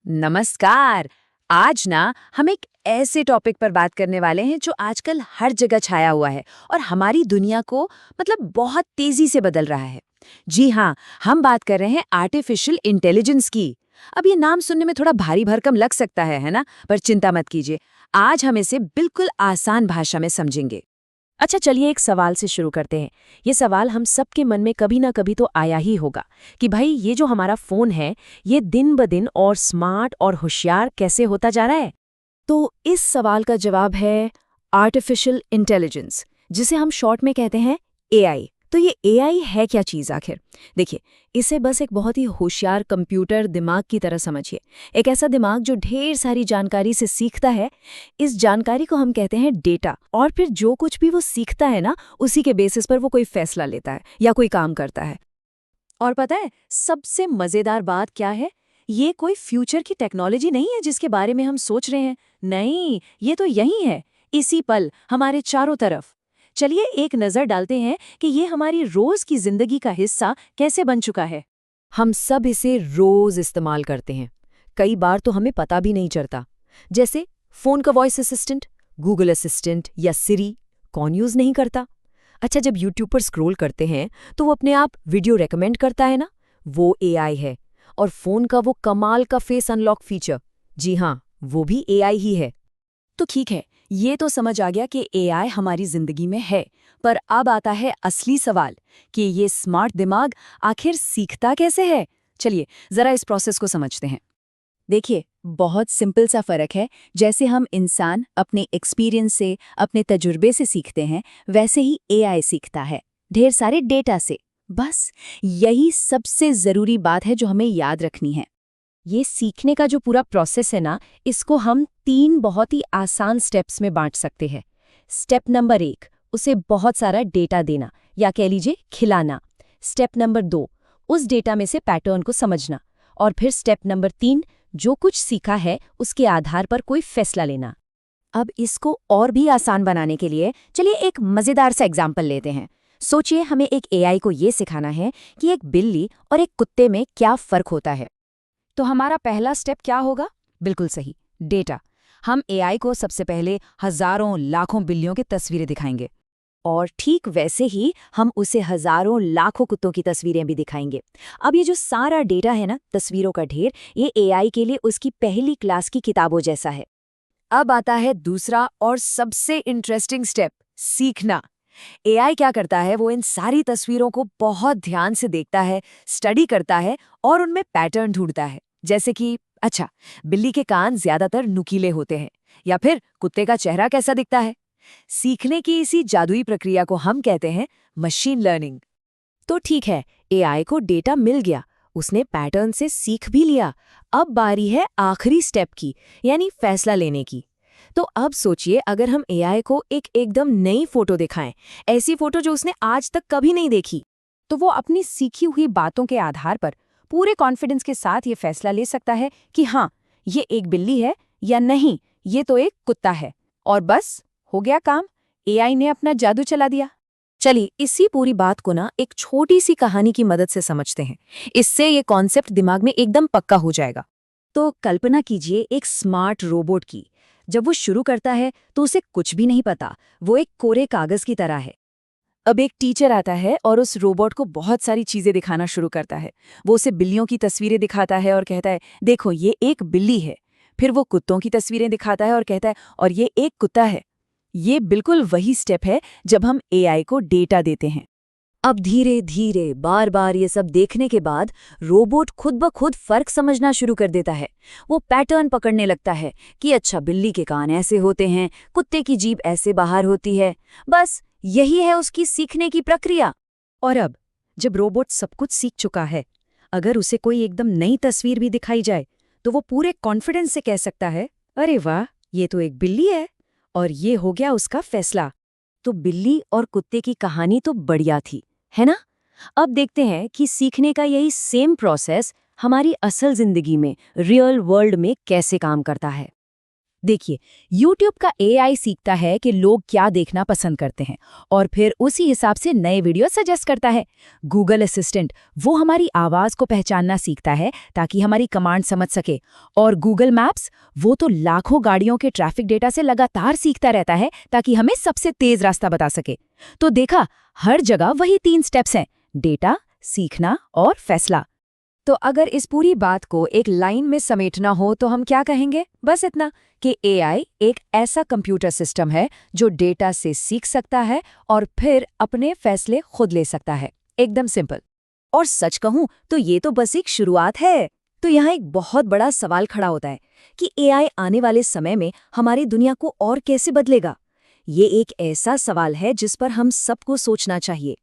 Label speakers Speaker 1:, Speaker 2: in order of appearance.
Speaker 1: नमस्कार। आज ना हम एक ऐसे टॉपिक पर बात करने वाले हैं जो आजकल हर जगह छाया हुआ है और हमारी दुनिया को बहुत तेजी से बदल रहा है। जी हाँ, हम बात कर रहे हैं आर्टिफिशियल इंटेलिजेंस की। अब ये नाम सुनने में थोड़ा भारी भरकम लग सकता है ना? पर चिंता मत कीजिए, आज हम इसे बिल्कुल आसान भाषा में समझेंगे।
Speaker 2: अच्छा, चलिए एक सवाल से शुरू करते हैं। ये सवाल हम सबके मन में कभी ना कभी तो आया ही होगा कि भाई ये जो हमारा फोन है, ये दिन ब दिन और स्मार्ट और होशियार कैसे होता जा रहा है। तो इस सवाल का जवाब है आर्टिफिशियल इंटेलिजेंस, जिसे हम शॉर्ट में कहते हैं एआई। तो ये एआई है क्या चीज़ आखिर? देखिए, इसे बस एक बहुत ही होशियार कंप्यूटर दिमाग की तरह समझिए। एक ऐसा दिमाग जो ढेर सारी जानकारी से सीखता है। इस जानकारी को हम कहते हैं डेटा, और फिर जो कुछ भी वो सीखता है ना, उसी के बेसिस पर वो कोई फैसला लेता है या कोई काम करता है।
Speaker 1: और पता है सबसे मजेदार बात क्या है? ये कोई फ्यूचर की टेक्नोलॉजी नहीं है जिसके बारे में हम सोच रहे हैं। नहीं, ये तो यही है, इसी पल हमारे चारों तरफ। चलिए एक नजर डालते हैं कि ये हमारी रोज की जिंदगी का हिस्सा कैसे बन चुका है।
Speaker 2: हम सब इसे रोज इस्तेमाल करते हैं। कई बार तो हमें पता भी नहीं चलता। जैसे फोन का वॉइस असिस्टेंट, गूगल असिस्टेंट या सिरी, कौन यूज नहीं करता। अच्छा, जब यूट्यूब पर स्क्रॉल करते हैं तो वो अपने आप वीडियो रेकमेंड करता है ना, वो एआई है। और फोन का वो कमाल का फेस अनलॉक फीचर, जी हाँ, वो भी एआई ही है।
Speaker 1: तो ठीक है, ये तो समझ आ गया कि एआई हमारी जिंदगी में है। पर अब आता है असली सवाल कि ये स्मार्ट दिमाग आखिर सीखता कैसे है। चलिए जरा इस प्रोसेस को समझते हैं। देखिए, बहुत सिंपल सा फर्क है। जैसे हम इंसान अपने एक्सपीरियंस से, अपने तजुर्बे से सीखते हैं, वैसे ही एआई सीखता है, ढेर सारे डेटा से। बस यही सबसे जरूरी बात है जो हमें याद रखनी है।
Speaker 2: ये सीखने का जो पूरा प्रोसेस है ना, इसको हम 3 बहुत ही आसान स्टेप्स में बांट सकते हैं। स्टेप नंबर 1, उसे बहुत सारा डेटा देना या कह लीजिए खिलाना। स्टेप नंबर 2, उस डेटा में से पैटर्न को समझना। और फिर स्टेप नंबर 3, जो कुछ सीखा है उसके आधार पर कोई फैसला लेना।
Speaker 1: अब इसको और भी आसान बनाने के लिए चलिए एक मजेदार सा एग्जाम्पल लेते हैं। सोचिए हमें एक एआई को ये सिखाना है कि एक बिल्ली और एक कुत्ते में क्या फर्क होता है। तो हमारा पहला स्टेप क्या होगा? बिल्कुल सही, डेटा। हम एआई को सबसे पहले हजारों लाखों बिल्लियों की तस्वीरें दिखाएंगे, और ठीक वैसे ही हम उसे हजारों लाखों कुत्तों की तस्वीरें भी दिखाएंगे। अब ये जो सारा डेटा है ना, तस्वीरों का ढेर, ये एआई के लिए उसकी पहली क्लास की किताबों जैसा है। अब आता है दूसरा और सबसे इंटरेस्टिंग स्टेप, सीखना। एआई क्या करता है, वो इन सारी तस्वीरों को बहुत ध्यान से देखता है, स्टडी करता है और उनमें पैटर्न ढूंढता है। जैसे कि अच्छा, बिल्ली के कान ज्यादातर नुकीले होते हैं, या फिर कुत्ते का चेहरा कैसा दिखता है। सीखने की इसी जादुई प्रक्रिया को हम कहते हैं मशीन लर्निंग।
Speaker 2: तो ठीक है, एआई को डेटा मिल गया, उसने पैटर्न से सीख भी लिया। अब बारी है आखिरी स्टेप की, यानी फैसला लेने की। तो अब सोचिए, अगर हम एआई को एक एकदम नई फोटो दिखाएं, ऐसी फोटो जो उसने आज तक कभी नहीं देखी,
Speaker 1: तो वो अपनी सीखी हुई बातों के आधार पर पूरे कॉन्फिडेंस के साथ ये फैसला ले सकता है कि हाँ, ये एक बिल्ली है, या नहीं, ये तो एक कुत्ता है। और बस हो गया काम, एआई ने अपना जादू चला दिया। चलिए इसी पूरी बात को ना एक छोटी सी कहानी की मदद से समझते हैं। इससे ये कॉन्सेप्ट दिमाग में एकदम पक्का हो जाएगा। तो कल्पना कीजिए एक स्मार्ट रोबोट की। जब वो शुरू करता है तो उसे कुछ भी नहीं पता, वो एक कोरे कागज की तरह है। अब एक टीचर आता है और उस रोबोट को बहुत सारी चीजें दिखाना शुरू करता है। वो उसे बिल्लियों की तस्वीरें दिखाता है और कहता है, देखो ये एक बिल्ली है। फिर वो कुत्तों की तस्वीरें दिखाता है और कहता है, और ये एक कुत्ता है। ये बिल्कुल वही स्टेप है जब हम एआई को डेटा देते हैं।
Speaker 2: अब धीरे धीरे बार बार ये सब देखने के बाद रोबोट खुद ब खुद फर्क समझना शुरू कर देता है। वो पैटर्न पकड़ने लगता है कि अच्छा, बिल्ली के कान ऐसे होते हैं, कुत्ते की जीभ ऐसे बाहर होती है। बस यही है उसकी सीखने की प्रक्रिया।
Speaker 1: और अब जब रोबोट सब कुछ सीख चुका है, अगर उसे कोई एकदम नई तस्वीर भी दिखाई जाए, तो वो पूरे कॉन्फिडेंस से कह सकता है, अरे वाह, ये तो एक बिल्ली है। और ये हो गया उसका फैसला। तो बिल्ली और कुत्ते की कहानी तो बढ़िया थी, है ना? अब देखते हैं कि सीखने का यही सेम प्रोसेस हमारी असल जिंदगी में, रियल वर्ल्ड में कैसे काम करता है। देखिए, YouTube का AI सीखता है कि लोग क्या देखना पसंद करते हैं और फिर उसी हिसाब से नए वीडियो सजेस्ट करता है। Google असिस्टेंट वो हमारी आवाज़ को पहचानना सीखता है ताकि हमारी कमांड समझ सके। और Google मैप्स वो तो लाखों गाड़ियों के ट्रैफिक डेटा से लगातार सीखता रहता है ताकि हमें सबसे तेज रास्ता बता सके। तो देखा, हर जगह वही 3 स्टेप्स हैं: डेटा, सीखना और फैसला। तो अगर इस पूरी बात को एक लाइन में समेटना हो तो हम क्या कहेंगे? बस इतना कि एआई एक ऐसा कंप्यूटर सिस्टम है जो डेटा से सीख सकता है और फिर अपने फैसले खुद ले सकता है। एकदम सिंपल। और सच कहूं तो ये तो बस एक शुरुआत है। तो यहाँ एक बहुत बड़ा सवाल खड़ा होता है कि एआई आने वाले समय में हमारी दुनिया को और कैसे बदलेगा? ये एक ऐसा सवाल है जिस पर हम सबको सोचना चाहिए।